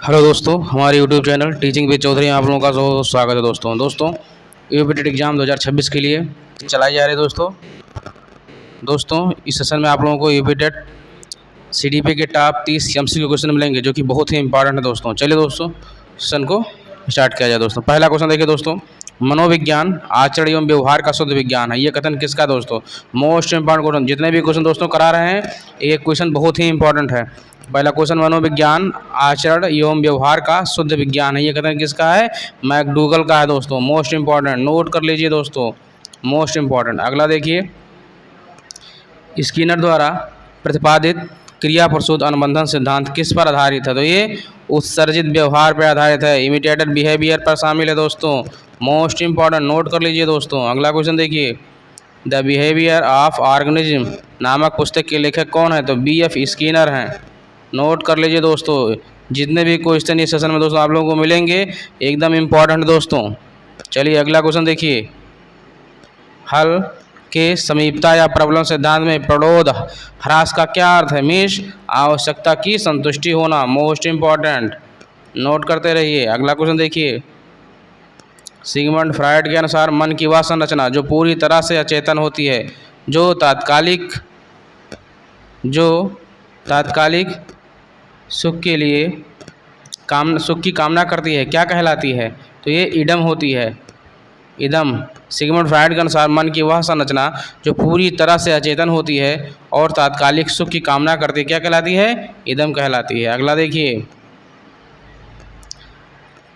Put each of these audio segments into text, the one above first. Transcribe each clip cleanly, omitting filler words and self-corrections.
Hello दोस्तों, हमारे YouTube channel teaching with Chaudhary में आप लोगों का स्वागत है। दोस्तों यूपी टेट एग्ज़ाम 2026 के लिए चलाई जा रही है। दोस्तों इस सेशन में आप लोगों को यूपी टेट सीडीपी के टॉप 30 एमसीक्यू क्वेश्चन मिलेंगे, जो कि बहुत ही इंपॉर्टेंट है। दोस्तों चलिए दोस्तों सेशन को स्टार्ट किया जाए। दोस्तों पहला क्वेश्चन देखिए दोस्तों, मनोविज्ञान आचरण एवं व्यवहार का शुद्ध विज्ञान है। ये कथन किसका है दोस्तों? मोस्ट इंपॉर्टेंट क्वेश्चन, जितने भी क्वेश्चन दोस्तों करा रहे हैं ये क्वेश्चन बहुत ही इंपॉर्टेंट है। पहला क्वेश्चन, मनोविज्ञान आचरण एवं व्यवहार का शुद्ध विज्ञान है। ये कथन किसका है? मैकडूगल का है दोस्तों। मोस्ट इंपॉर्टेंट, नोट कर लीजिए दोस्तों, मोस्ट इंपॉर्टेंट। अगला देखिए, स्किनर द्वारा प्रतिपादित क्रिया प्रसूत अनुबंधन सिद्धांत किस पर आधारित है? तो ये उत्सर्जित व्यवहार पर आधारित है, इमिटेटेड बिहेवियर पर शामिल है दोस्तों। मोस्ट इंपॉर्टेंट, नोट कर लीजिए दोस्तों। अगला क्वेश्चन देखिए, द बिहेवियर ऑफ ऑर्गेनिज्म नामक पुस्तक के लेखक कौन है? तो BF स्किनर हैं। नोट कर लीजिए दोस्तों, जितने भी क्वेश्चन इस सेशन में दोस्तों आप लोगों को मिलेंगे एकदम इम्पॉर्टेंट दोस्तों। चलिए अगला क्वेश्चन देखिए, हल के समीपता या प्रबलन सिद्धांत में प्रणोद ह्रास का क्या अर्थ है? मीन्स आवश्यकता की संतुष्टि होना। मोस्ट इंपॉर्टेंट, नोट करते रहिए। अगला क्वेश्चन देखिए, सिगमंड फ्रायड के अनुसार मन की वह संरचना जो पूरी तरह से अचेतन होती है, जो तात्कालिक सुख की कामना करती है, क्या कहलाती है? तो ये इडम होती है, इदम। सिगमंड फ्रायड के अनुसार मन की वह संरचना जो पूरी तरह से अचेतन होती है और तात्कालिक सुख की कामना करती है, क्या कहलाती है? इदम कहलाती है। अगला देखिए,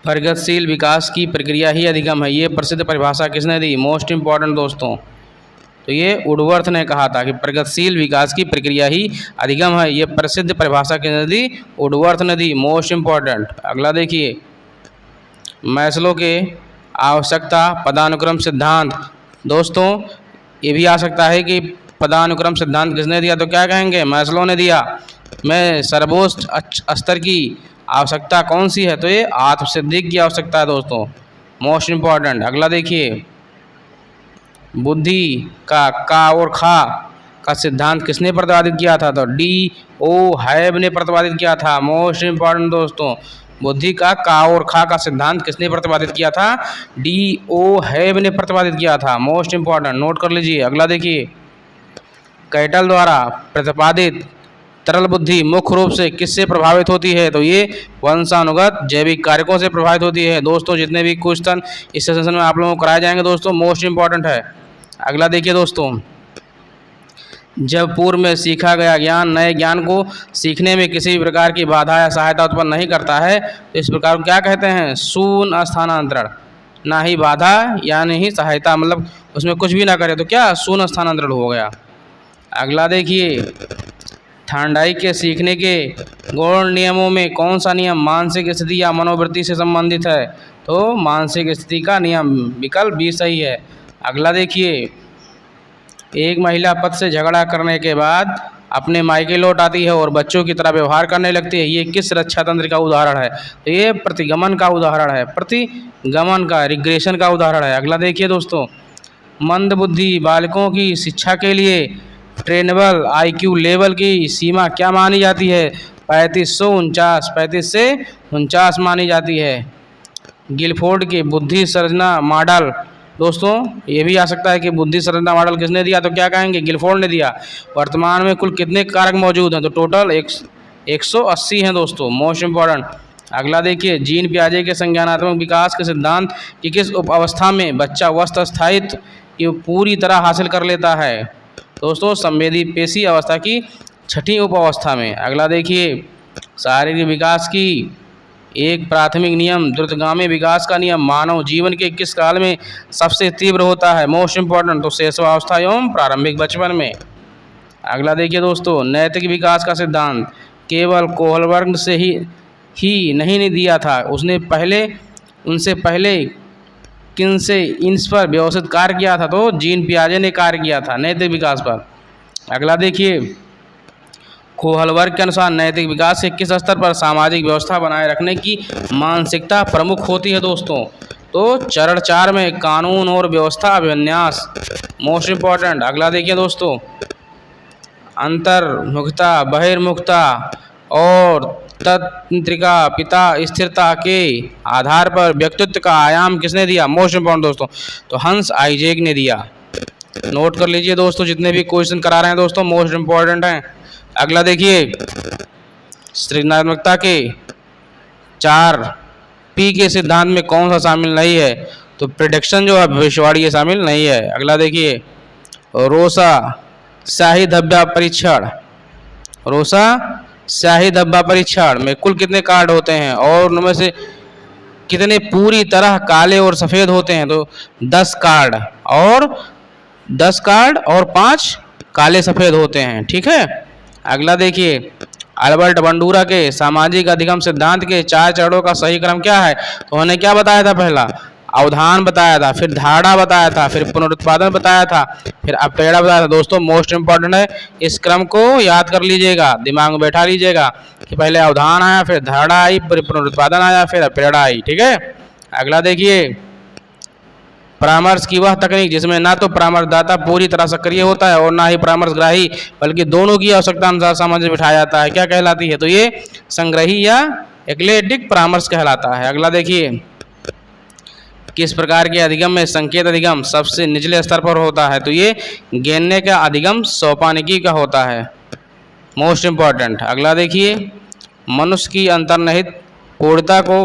प्रगतिशील विकास की प्रक्रिया ही अधिगम है। ये प्रसिद्ध परिभाषा किसने दी? मोस्ट इंपॉर्टेंट दोस्तों, तो ये वुडवर्थ ने कहा था कि प्रगतिशील विकास की प्रक्रिया ही अधिगम है। ये प्रसिद्ध परिभाषा किसने दी? वुडवर्थ ने दी। Most important. अगला देखिए, मैस्लो के आवश्यकता पदानुक्रम सिद्धांत। दोस्तों ये भी आ सकता है कि पदानुक्रम सिद्धांत किसने दिया? तो क्या कहेंगे? मैस्लो ने दिया। में सर्वोच्च स्तर की आवश्यकता कौन सी है? तो ये आत्मसिद्धि की आवश्यकता है दोस्तों। Most important. अगला देखिए, बुद्धि का और खा का सिद्धांत किसने प्रतिपादित किया था? तो D.O. हैब ने प्रतिपादित किया था। मोस्ट इंपॉर्टेंट दोस्तों, बुद्धि का और खा का सिद्धांत किसने प्रतिपादित किया था? D.O. हैब ने प्रतिपादित किया था। मोस्ट इंपॉर्टेंट, नोट कर लीजिए। अगला देखिए, कैटल द्वारा प्रतिपादित तरल बुद्धि मुख्य रूप से किससे प्रभावित होती है? तो ये वंशानुगत जैविक कारकों से प्रभावित होती है। दोस्तों जितने भी क्वेश्चन इस सेशन में आप लोगों को कराए जाएंगे दोस्तों, मोस्ट इंपॉर्टेंट है। अगला देखिए दोस्तों, जब पूर्व में सीखा गया ज्ञान नए ज्ञान को सीखने में किसी भी प्रकार की बाधा या सहायता उत्पन्न नहीं करता है, तो इस प्रकार को क्या कहते हैं? शून्य स्थानांतरण। ना ही बाधा या नहीं सहायता, मतलब उसमें कुछ भी ना करे तो क्या? शून्य स्थानांतरण हो गया। अगला देखिए, थॉर्नडाइक के सीखने के गौण नियमों में कौन सा नियम मानसिक स्थिति या मनोवृत्ति से संबंधित है? तो मानसिक स्थिति का नियम, विकल्प B सही है। अगला देखिए, एक महिला पति से झगड़ा करने के बाद अपने मायके लौट आती है और बच्चों की तरह व्यवहार करने लगती है। ये किस रक्षा तंत्र का उदाहरण है? तो ये प्रतिगमन का उदाहरण है, प्रतिगमन का, रिग्रेशन का उदाहरण है। अगला देखिए दोस्तों, मंदबुद्धि बालकों की शिक्षा के लिए ट्रेनेबल IQ लेवल की सीमा क्या मानी जाती है? 35 से 49 मानी जाती है। गिलफोर्ड के बुद्धि संरचना मॉडल। दोस्तों ये भी आ सकता है कि बुद्धि संरचना मॉडल किसने दिया? तो क्या कहेंगे? गिलफोर्ड ने दिया। वर्तमान में कुल कितने कारक मौजूद हैं? तो टोटल 180 हैं दोस्तों। Most important. अगला देखिए, जीन पियाजे के संज्ञानात्मक विकास के सिद्धांत की किस उप अवस्था में बच्चा वस्तु स्थायित्व की पूरी तरह हासिल कर लेता है? दोस्तों संवेदी पेशी अवस्था की छठी उप अवस्था में। अगला देखिए, शारीरिक विकास की एक प्राथमिक नियम द्रुतगामी विकास का नियम मानव जीवन के किस काल में सबसे तीव्र होता है? मोस्ट इंपॉर्टेंट, तो शैशवावस्था एवं प्रारंभिक बचपन में। अगला देखिए दोस्तों, नैतिक विकास का सिद्धांत केवल कोहलबर्ग से ही नहीं दिया था, उनसे पहले किनसे इस पर व्यवस्थित कार्य किया था? तो जीन पियाजे ने कार्य किया था नैतिक विकास पर। अगला देखिए, कोहलबर्ग के अनुसार नैतिक विकास के किस स्तर पर सामाजिक व्यवस्था बनाए रखने की मानसिकता प्रमुख होती है दोस्तों? तो चरण 4 में कानून और व्यवस्था अभिन्यास। Most important. अगला देखिए दोस्तों, अंतर्मुखता, बहिर्मुखता और तंत्रिका पिता स्थिरता के आधार पर व्यक्तित्व का आयाम किसने दिया? मोस्ट इंपॉर्टेंट दोस्तों, तो हंस आइजैक ने दिया। नोट कर लीजिए दोस्तों, जितने भी क्वेश्चन करा रहे हैं दोस्तों मोस्ट इंपॉर्टेंट हैं। अगला देखिए, सृजनात्मकता के 4P के सिद्धांत में कौन सा शामिल नहीं है? तो प्रिडिक्शन जो है भविष्यवाणी ये शामिल नहीं है। अगला देखिए, रोसा शाही धब्बा परीक्षण, रोसा शाही धब्बा परीक्षण में कुल कितने कार्ड होते हैं और उनमें से कितने पूरी तरह काले और सफ़ेद होते हैं? तो 10 कार्ड और 5 काले सफ़ेद होते हैं। ठीक है। अगला देखिए, अल्बर्ट बंडूरा के सामाजिक अधिगम सिद्धांत के 4 चरणों का सही क्रम क्या है? तो उन्होंने क्या बताया था? पहला अवधान बताया था, फिर धारणा बताया था, फिर पुनरुत्पादन बताया था, फिर अपेड़ा बताया था। दोस्तों मोस्ट इंपॉर्टेंट है, इस क्रम को याद कर लीजिएगा, दिमाग में बैठा लीजिएगा कि पहले अवधान आया, फिर धारणा आई, फिर पुनरुत्पादन आया, फिर अपेड़ा आई। ठीक है। अगला देखिए, परामर्श की वह तकनीक जिसमें ना तो परामर्शदाता पूरी तरह सक्रिय होता है और ना ही परामर्शग्राही, बल्कि दोनों की आवश्यकता अनुसार सामंजस्य बिठाया जाता है, क्या कहलाती है? तो ये संग्रही या एक्लेटिक परामर्श कहलाता है। अगला देखिए, किस प्रकार के अधिगम में संकेत अधिगम सबसे निचले स्तर पर होता है? तो ये गेन्ने का अधिगम सोपानिकी का होता है। Most important. अगला देखिए, मनुष्य की अंतर्निहित पूर्णता को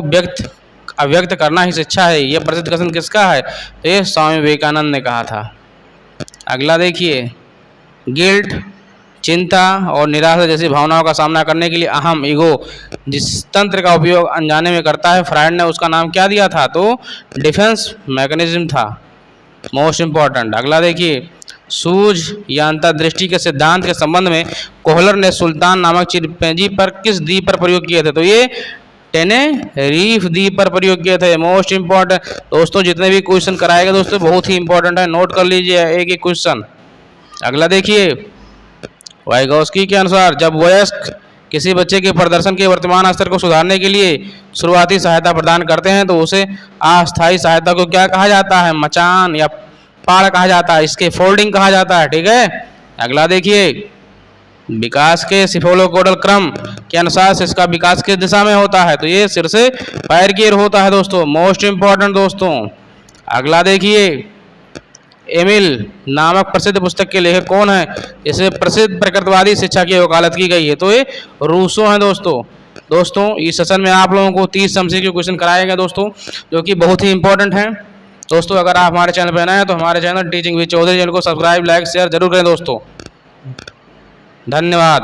अव्यक्त करना ही शिक्षा है, यह प्रसिद्ध कथन किसका है? तो ये स्वामी विवेकानंद ने कहा था। अगला देखिए, गिल्ट, चिंता और निराशा जैसी भावनाओं का सामना करने के लिए अहम ईगो जिस तंत्र का उपयोग अनजाने में करता है, फ्रायड ने उसका नाम क्या दिया था? तो डिफेंस मैकेनिज्म था। Most important. अगला देखिए, सूझ या अंतर्दृष्टि के सिद्धांत के संबंध में कोहलर ने सुल्तान नामक चिंपैंजी पर किस द्वीप पर प्रयोग किए थे? तो ये टेनेरीफ द्वीप पर प्रयोग किए थे। मोस्ट इंपॉर्टेंट दोस्तों, जितने भी क्वेश्चन कराएगा दोस्तों बहुत ही इंपॉर्टेंट है, नोट कर लीजिए एक एक क्वेश्चन। अगला देखिए, वाइगोस्की के अनुसार जब वयस्क किसी बच्चे के प्रदर्शन के वर्तमान स्तर को सुधारने के लिए शुरुआती सहायता प्रदान करते हैं तो उसे अस्थायी सहायता को क्या कहा जाता है? मचान या पाड़ कहा जाता है, इसके फोल्डिंग कहा जाता है। ठीक है। अगला देखिए, विकास के सिफोलोकोडल क्रम के अनुसार इसका विकास किस दिशा में होता है? तो ये सिर से पैर की ओर होता है दोस्तों। मोस्ट इंपॉर्टेंट दोस्तों। अगला देखिए, एमिल नामक प्रसिद्ध पुस्तक के लेखक कौन है? इसे प्रसिद्ध प्रकृतिवादी शिक्षा की वकालत की गई है, तो ये रूसो हैं दोस्तों। इस सेशन में आप लोगों को 30 MCQ के क्वेश्चन कराए गए दोस्तों, जो कि बहुत ही इंपॉर्टेंट हैं दोस्तों। अगर आप हमारे चैनल पर नए हैं तो हमारे channel teaching with Chaudhary channel को सब्सक्राइब, लाइक, शेयर जरूर करें दोस्तों। धन्यवाद।